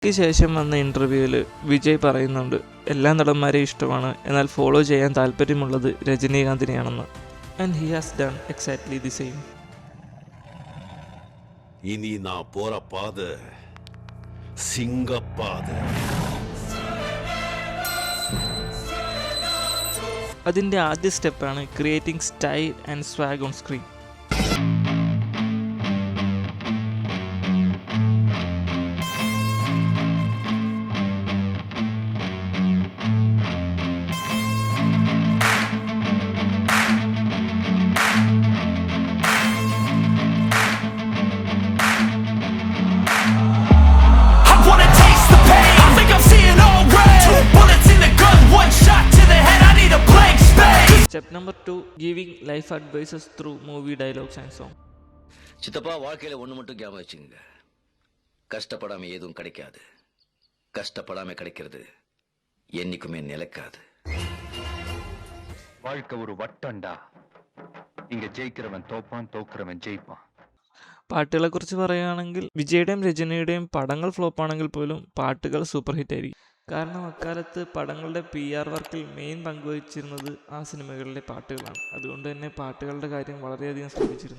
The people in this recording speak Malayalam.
ക്ക് ശേഷം വന്ന ഇൻ്റർവ്യൂവിൽ വിജയ് പറയുന്നുണ്ട് എല്ലാ നടന്മാരെയും ഇഷ്ടമാണ്, എന്നാൽ ഫോളോ ചെയ്യാൻ താല്പര്യമുള്ളത് രജനീകാന്തിനെയാണെന്ന്. And he has done exactly the same. ഇനി நான் போற பாதை സിംഗപ്പാത. അതിൻ്റെ ആദ്യ സ്റ്റെപ്പാണ് creating style and swag on screen. Step number 2, giving life advices through movie dialogues and song. சித்தப்பா, வாழ்க்கையில ஒண்ணு மட்டும் ஞாபகம் வச்சுங்க, கஷ்டப்படாம எதுவும் கிடைக்காது, கஷ்டப்படாம கிடைக்கிறது என்னைக்குமே நிலைக்காது. வாழ்க்கை ஒரு வட்டம்டா, இங்க ஜெயிக்கிறவன் தோப்பான், தோக்குறவன் ജയിപ്പാൻ. പാട്ടുകളെക്കുറിച്ച് പറയുകയാണെങ്കിൽ വിജയുടെയും രജനിയുടെയും പടങ്ങൾ ഫ്ലോപ്പാണെങ്കിൽ പോലും പാട്ടുകൾ സൂപ്പർ ഹിറ്റ് ആയിരിക്കും. കാരണം അക്കാലത്ത് പടങ്ങളുടെ PR വർക്കിൽ മെയിൻ പങ്കുവഹിച്ചിരുന്നത് ആ സിനിമകളിലെ പാട്ടുകളാണ്. അതുകൊണ്ട് തന്നെ പാട്ടുകളുടെ കാര്യം വളരെയധികം ശ്രദ്ധിച്ചിരുന്നു.